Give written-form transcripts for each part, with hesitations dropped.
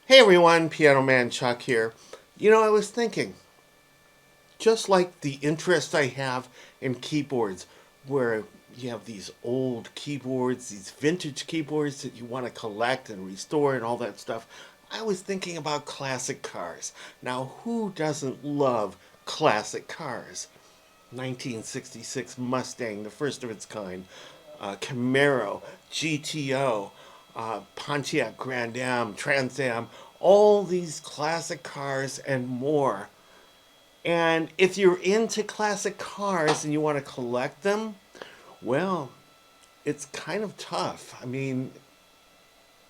Hey everyone, Piano Man Chuck here. I was thinking, just like the interest I have in keyboards, where you have these old keyboards, these vintage keyboards that you want to collect and restore and all that stuff, I was thinking about classic cars. Now, who doesn't love classic cars? 1966 Mustang, the first of its kind, Camaro, GTO, Pontiac Grand Am, Trans Am, all these classic cars and more. And if you're into classic cars and you want to collect them, well, it's kind of tough. I mean,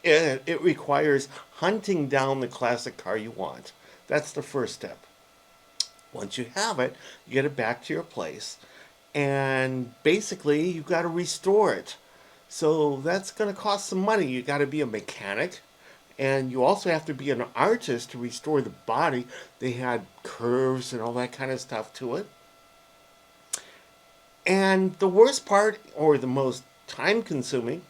it requires hunting down the classic car you want. That's the first step. Once you have it, you get it back to your place, and basically you've got to restore it. So that's going to cost some money. You got to be a mechanic, and you also have to be an artist to restore the body. They had curves and all that kind of stuff to it. And the worst part, or the most time consuming,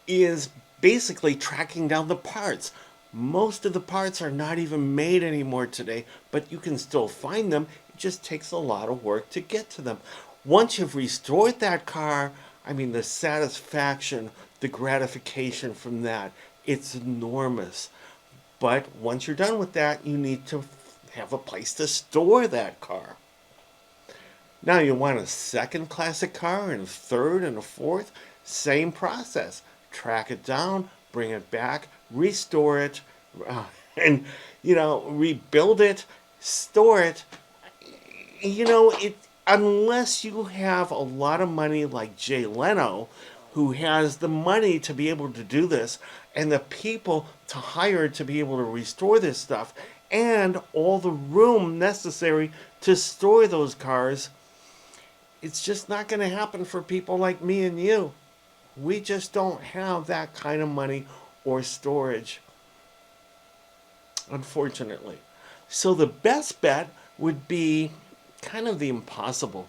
is basically tracking down the parts. Most of the parts are not even made anymore today, but you can still find them. It just takes a lot of work to get to them. Once you've restored that car, I mean, the satisfaction, the gratification from that, it's enormous. But once you're done with that, you need to have a place to store that car. Now you want a second classic car and a third and a fourth, same process. Track it down, bring it back, restore it, and rebuild it, store it. It unless you have a lot of money like Jay Leno, who has the money to be able to do this and the people to hire to be able to restore this stuff and all the room necessary to store those cars, it's just not going to happen for people like me and you. We just don't have that kind of money or storage, unfortunately. So the best bet would be kind of the impossible.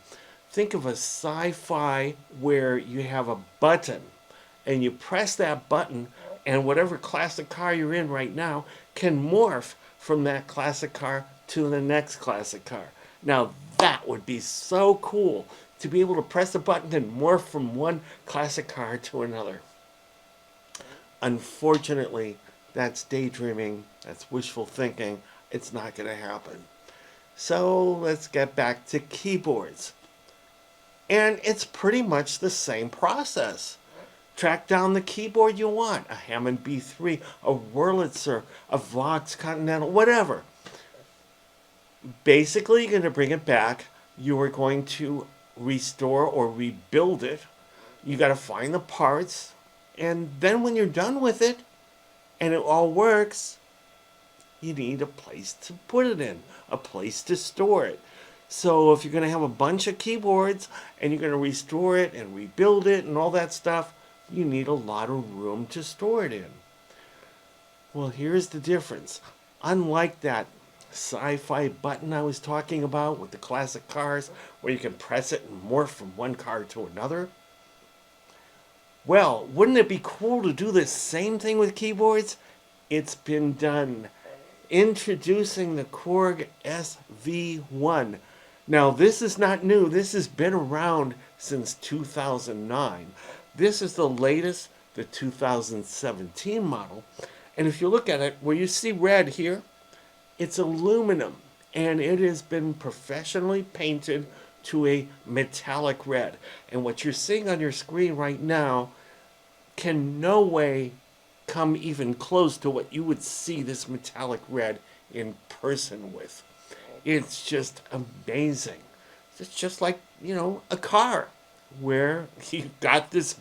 Think of a sci-fi where you have a button and you press that button and whatever classic car you're in right now can morph from that classic car to the next classic car. Now that would be so cool to be able to press a button and morph from one classic car to another. Unfortunately, that's daydreaming, that's wishful thinking. It's not going to happen. So let's get back to keyboards. And it's pretty much the same process. Track down the keyboard you want, a Hammond B3, a Wurlitzer, a Vox Continental, whatever. Basically, you're going to bring it back. You are going to restore or rebuild it. You got to find the parts. And then when you're done with it and it all works, you need a place to put it in, a place to store it. So if you're going to have a bunch of keyboards and you're going to restore it and rebuild it and all that stuff, you need a lot of room to store it in. Well, here's the difference. Unlike that sci-fi button I was talking about with the classic cars where you can press it and morph from one car to another, well, wouldn't it be cool to do the same thing with keyboards? It's been done. Introducing the Korg SV-1. Now, this is not new. This has been around since 2009. This is the latest, the 2017 model. And if you look at it, where you see red here, it's aluminum. And it has been professionally painted to a metallic red. And what you're seeing on your screen right now can no way come even close to what you would see this metallic red in person with. It's just amazing. It's just like, a car where you got this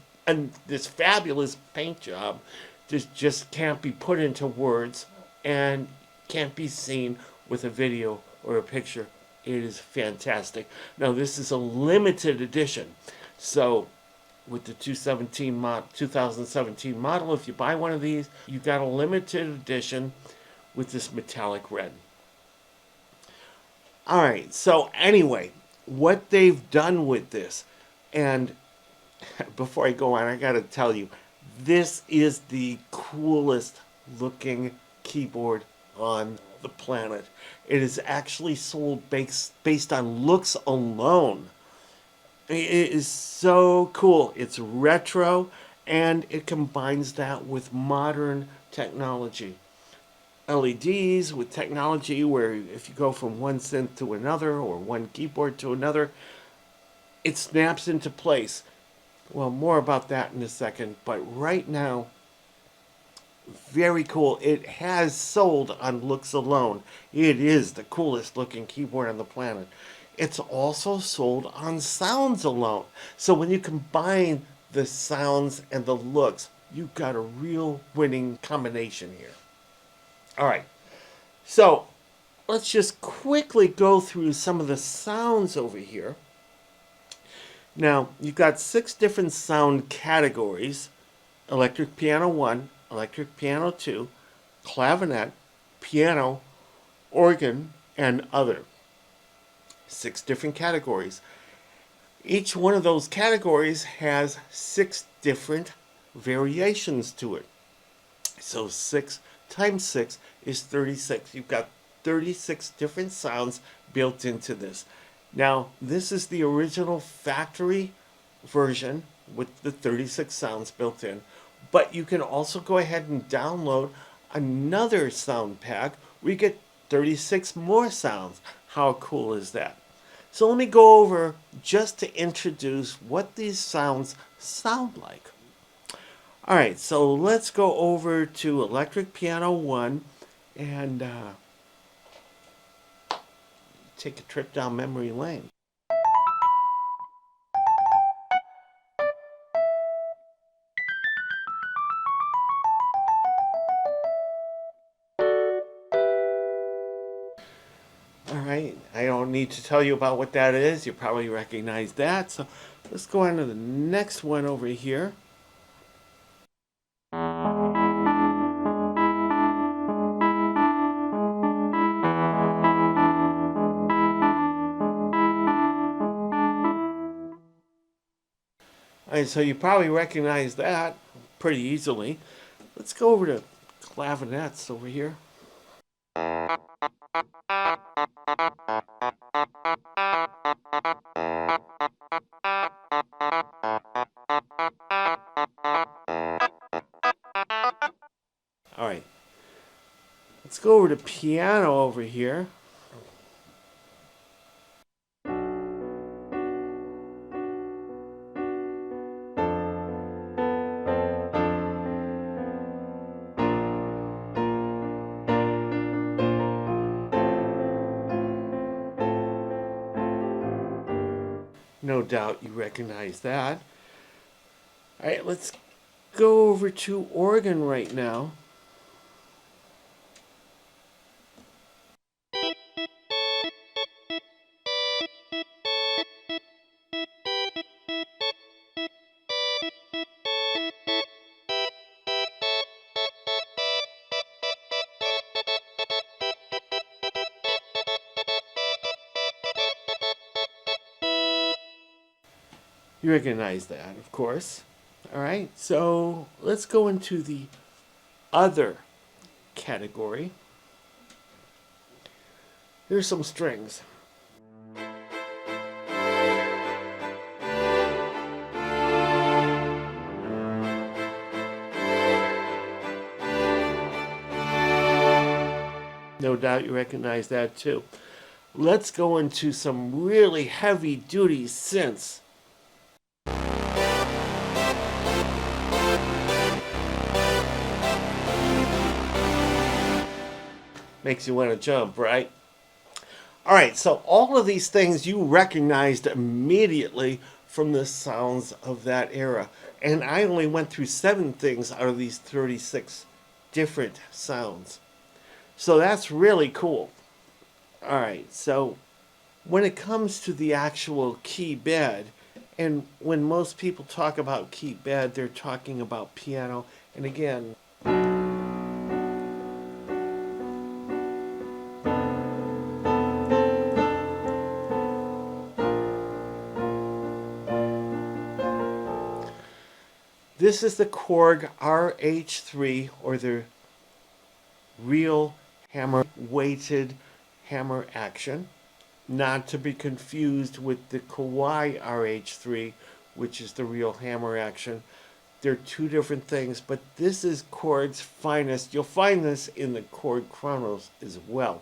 fabulous paint job that just can't be put into words and can't be seen with a video or a picture. It is fantastic. Now, this is a limited edition. So with the 2017 model, if you buy one of these, you got a limited edition with this metallic red. All right, so anyway, what they've done with this, and before I go on, I got to tell you, this is the coolest looking keyboard on the planet. It is actually sold based on looks alone. It is so cool. It's retro and it combines that with modern technology. LEDs with technology where if you go from one synth to another or one keyboard to another, it snaps into place. Well, more about that in a second, but right now, very cool. It has sold on looks alone. It is the coolest looking keyboard on the planet. It's also sold on sounds alone. So when you combine the sounds and the looks, you've got a real winning combination here. All right. So let's just quickly go through some of the sounds over here. Now, you've got 6 different sound categories: electric piano 1, electric piano 2, clavinet, piano, organ, and other. 6 different categories. Each one of those categories has 6 different variations to it. So 6 times 6 is 36. You've got 36 different sounds built into this. Now, this is the original factory version with the 36 sounds built in, but you can also go ahead and download another sound pack where you get 36 more sounds. How cool is that? So let me go over just to introduce what these sounds sound like. All right, so let's go over to electric piano 1 and take a trip down memory lane. All right, I don't need to tell you about what that is. You probably recognize that. So let's go on to the next one over here. All right, so you probably recognize that pretty easily. Let's go over to clavinets over here. All right, let's go over to piano over here. No doubt you recognize that. All right, let's go over to organ right now. You recognize that, of course. All right, so let's go into the other category. Here's some strings. No doubt you recognize that too. Let's go into some really heavy duty synths. Makes you want to jump, right? All right, so all of these things you recognized immediately from the sounds of that era. And I only went through 7 things out of these 36 different sounds. So that's really cool. All right, so when it comes to the actual keybed, and when most people talk about keybed, they're talking about piano. And again, this is the Korg RH3 or the real hammer weighted hammer action, not to be confused with the Kawai RH3, which is the real hammer action. They're two different things, but this is Korg's finest. You'll find this in the Korg Chronos as well.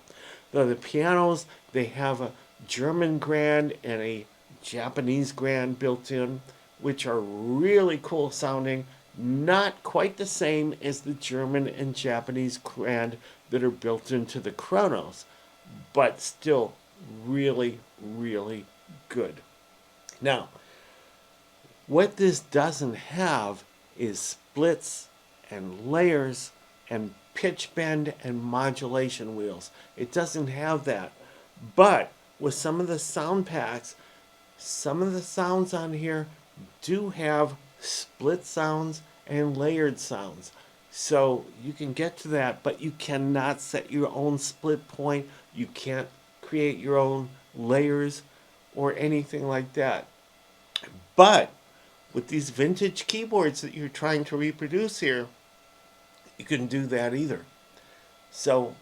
Though the pianos, they have a German grand and a Japanese grand built in, which are really cool sounding. Not quite the same as the German and Japanese grand that are built into the Chronos, but still really, really good. Now, what this doesn't have is splits and layers and pitch bend and modulation wheels. It doesn't have that. But with some of the sound packs, some of the sounds on here do have split sounds and layered sounds. So you can get to that, but you cannot set your own split point. You can't create your own layers or anything like that. But with these vintage keyboards that you're trying to reproduce here, you can do that either. So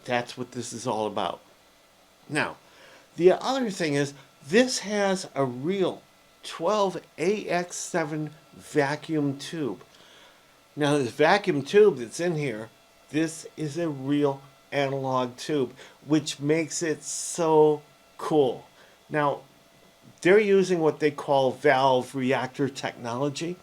that's what this is all about. Now, the other thing is this has a real 12AX7 vacuum tube. Now, this vacuum tube that's in here, this is a real analog tube, which makes it so cool. Now, they're using what they call valve reactor technology,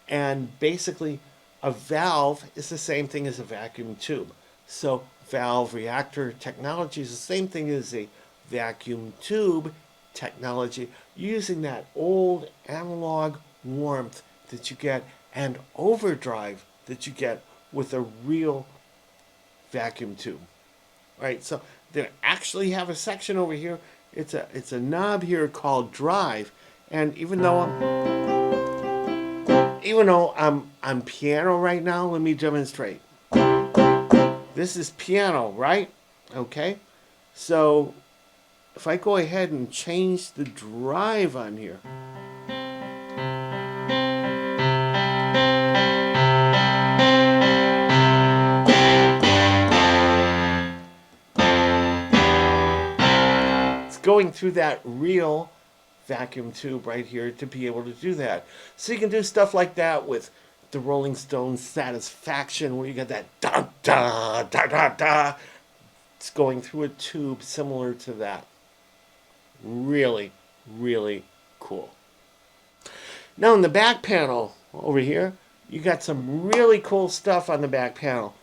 and basically a valve is the same thing as a vacuum tube. So valve reactor technology is the same thing as a vacuum tube technology, using that old analog warmth that you get and overdrive that you get with a real vacuum tube. Right? So they actually have a section over here. It's a knob here called drive, and even though I'm on piano right now, let me demonstrate. This is piano, right? Okay. So if I go ahead and change the drive on here, it's going through that real vacuum tube right here to be able to do that. So you can do stuff like that with the Rolling Stones Satisfaction, where you got that da da da da da. It's going through a tube similar to that. Really, really cool. Now in the back panel over here, you got some really cool stuff on the back panel.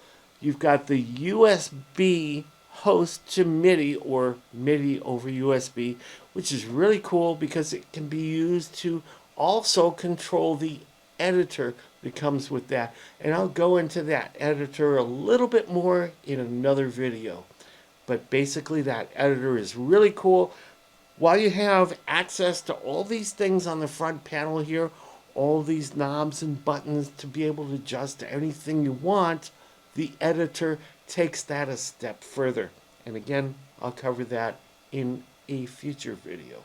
You've got the USB host to MIDI, or MIDI over USB, which is really cool because it can be used to also control the editor that comes with that. And I'll go into that editor a little bit more in another video. But basically that editor is really cool. While you have access to all these things on the front panel here, all these knobs and buttons to be able to adjust to anything you want, the editor takes that a step further. And again, I'll cover that in a future video.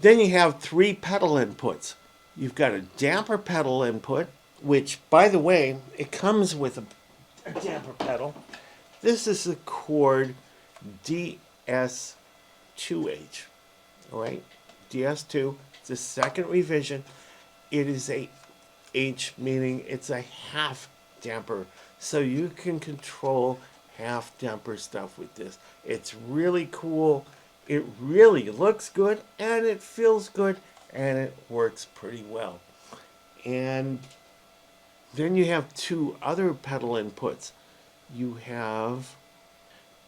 Then you have 3 pedal inputs. You've got a damper pedal input, which, by the way, it comes with a damper pedal. This is the Korg DS2H. All right, DS2. It's the second revision. It is a H, meaning it's a half damper. So you can control half damper stuff with this. It's really cool. It really looks good, and it feels good, and it works pretty well. And then you have 2 other pedal inputs. You have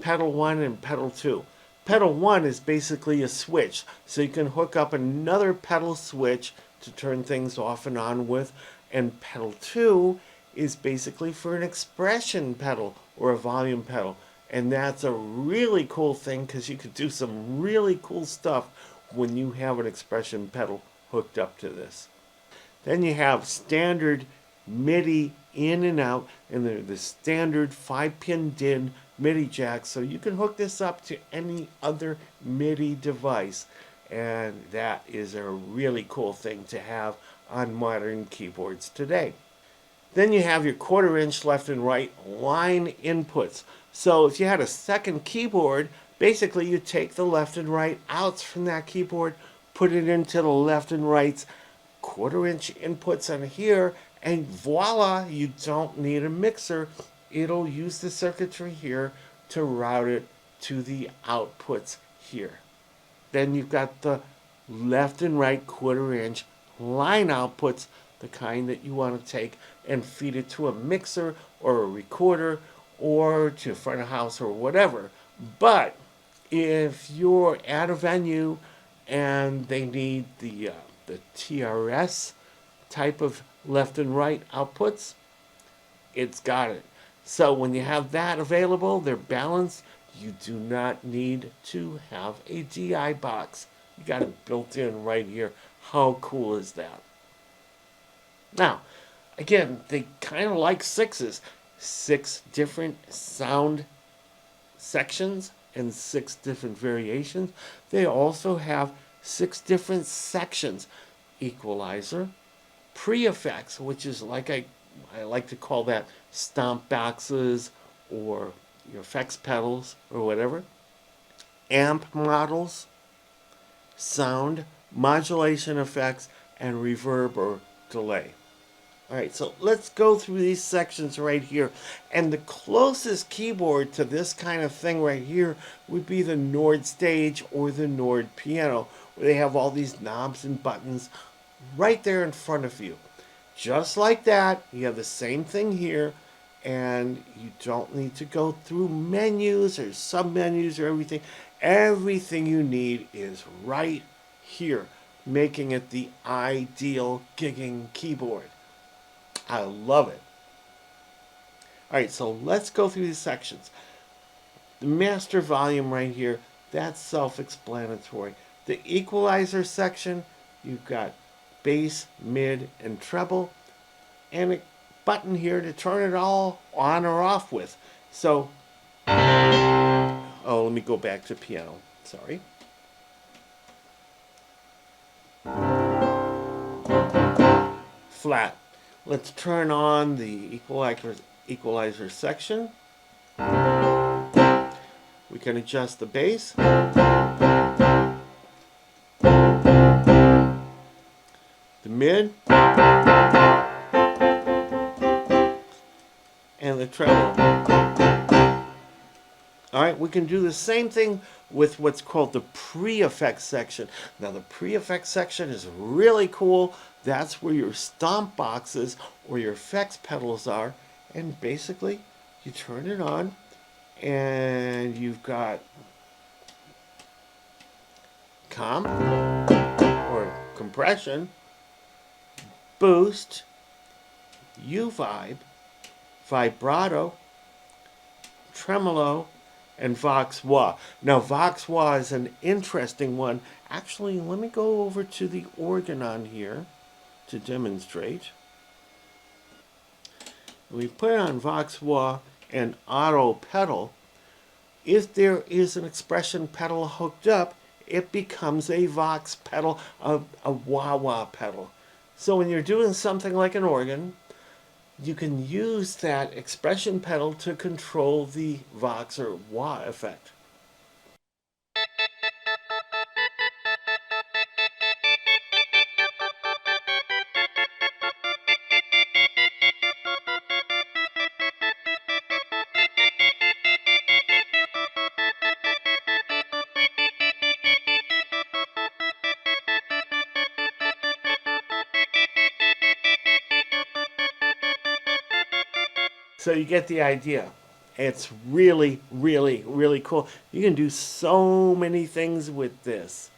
pedal 1 and pedal 2. Pedal 1 is basically a switch, so you can hook up another pedal switch to turn things off and on with, and pedal 2 is basically for an expression pedal or a volume pedal. And that's a really cool thing because you could do some really cool stuff when you have an expression pedal hooked up to this. Then you have standard MIDI in and out, and they're the standard 5-pin DIN MIDI jack, so you can hook this up to any other MIDI device, and that is a really cool thing to have on modern keyboards today. Then you have your 1/4" left and right line inputs. So if you had a second keyboard, basically you take the left and right outs from that keyboard, put it into the left and right's 1/4" inputs on here, and voila, you don't need a mixer. It'll use the circuitry here to route it to the outputs here. Then you've got the left and right 1/4" line outputs, the kind that you want to take and feed it to a mixer or a recorder or to front of house or whatever. But if you're at a venue and they need the TRS type of left and right outputs, it's got it. So when you have that available, they're balanced. You do not need to have a DI box. You got it built in right here. How cool is that? Now, again, they kind of like sixes. 6 different sound sections and 6 different variations. They also have 6 different sections. Equalizer, pre-effects, which is like I like to call that stomp boxes or your effects pedals or whatever. Amp models, sound, modulation effects, and reverb or delay. Alright, so let's go through these sections right here. And the closest keyboard to this kind of thing right here would be the Nord Stage or the Nord Piano, where they have all these knobs and buttons right there in front of you. Just like that, you have the same thing here, and you don't need to go through menus or sub-menus or everything. Everything you need is right here, making it the ideal gigging keyboard. I love it. Alright, so let's go through these sections. The master volume right here, that's self-explanatory. The equalizer section, you've got bass, mid, and treble, and a button here to turn it all on or off with. So, let me go back to piano. Sorry. Flat. Let's turn on the equalizer section. We can adjust the bass. The mid. And the treble. Alright, we can do the same thing with what's called the pre-effects section. Now the pre-effects section is really cool. That's where your stomp boxes or your effects pedals are. And basically, you turn it on and you've got comp or compression, boost, U-vibe, vibrato, tremolo, and vox wah. Now vox wah is an interesting one. Actually, let me go over to the organ on here to demonstrate. We put on vox wah and auto pedal. If there is an expression pedal hooked up, it becomes a vox pedal, a wah-wah pedal. So when you're doing something like an organ, you can use that expression pedal to control the vox or wah effect. So you get the idea. It's really, really, really cool. You can do so many things with this.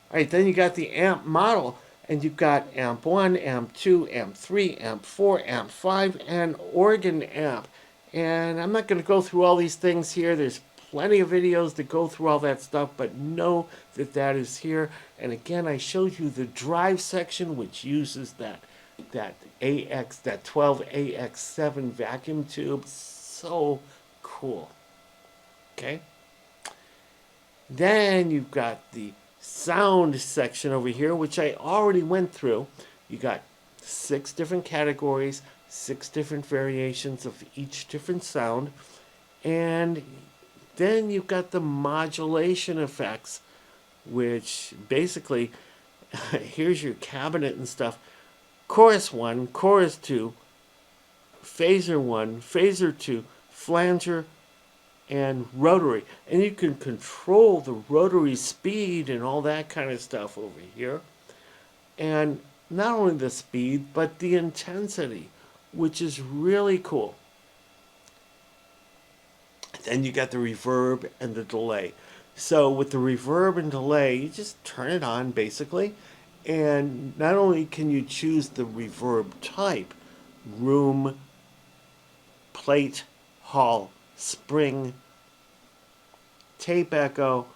All right, then you got the amp model, and you've got amp 1, amp 2, amp 3, amp 4, amp 5, and organ amp. And I'm not going to go through all these things here. There's plenty of videos that go through all that stuff, but know that that is here. And again, I showed you the drive section, which uses that 12AX7 vacuum tube. So cool. Okay. Then you've got the sound section over here, which I already went through. You got 6 different categories, 6 different variations of each different sound. And then you've got the modulation effects, which basically, here's your cabinet and stuff. Chorus 1, chorus 2, phaser 1, phaser 2, flanger, and rotary. And you can control the rotary speed and all that kind of stuff over here. And not only the speed, but the intensity, which is really cool. Then you got the reverb and the delay. So with the reverb and delay, you just turn it on basically. And not only can you choose the reverb type, room, plate, hall, spring, tape echo,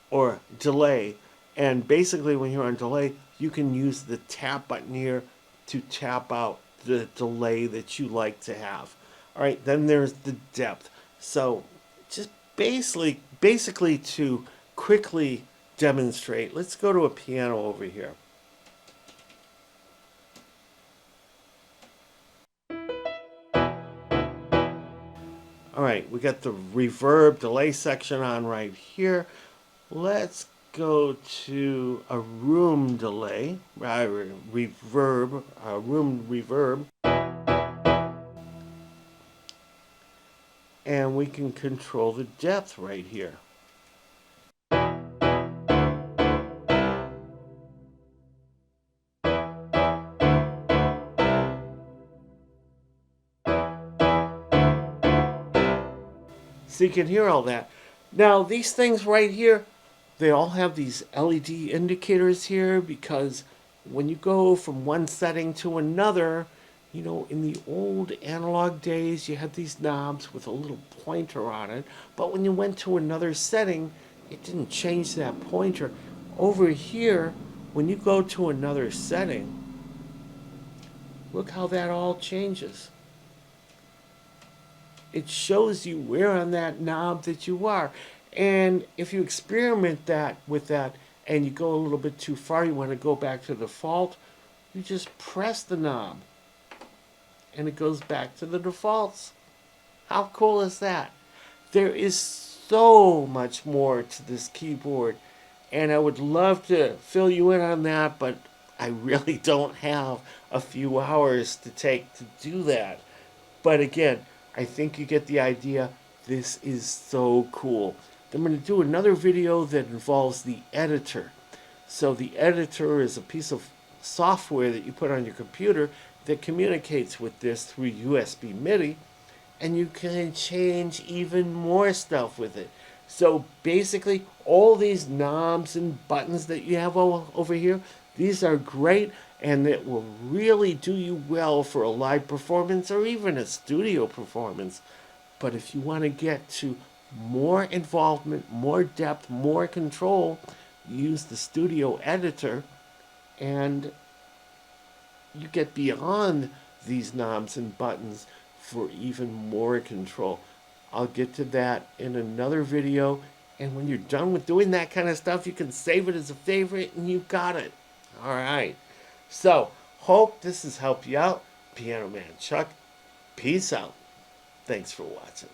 or delay. And basically when you're on delay, you can use the tap button here to tap out the delay that you like to have. All right, then there's the depth. So just basically to quickly demonstrate, let's go to a piano over here. All right, we got the reverb delay section on right here. Let's go to a room delay, reverb, room reverb. And we can control the depth right here. So you can hear all that. Now these things right here, they all have these LED indicators here because when you go from one setting to another, you know, in the old analog days, you had these knobs with a little pointer on it. But when you went to another setting, it didn't change that pointer. Over here, when you go to another setting, look how that all changes. It shows you where on that knob that you are. And if you experiment with that and you go a little bit too far, you want to go back to the default, you just press the knob and it goes back to the defaults. How cool is that? There is so much more to this keyboard, and I would love to fill you in on that, but I really don't have a few hours to take to do that. But again, I think you get the idea. This is so cool. I'm going to do another video that involves the editor. So the editor is a piece of software that you put on your computer that communicates with this through USB MIDI, and you can change even more stuff with it. So basically, all these knobs and buttons that you have over here, these are great, and it will really do you well for a live performance or even a studio performance. But if you want to get to more involvement, more depth, more control, use the studio editor, and you get beyond these knobs and buttons for even more control. I'll get to that in another video, and when you're done with doing that kind of stuff, you can save it as a favorite and you got it. All right. So, hope this has helped you out. Piano Man Chuck, peace out. Thanks for watching.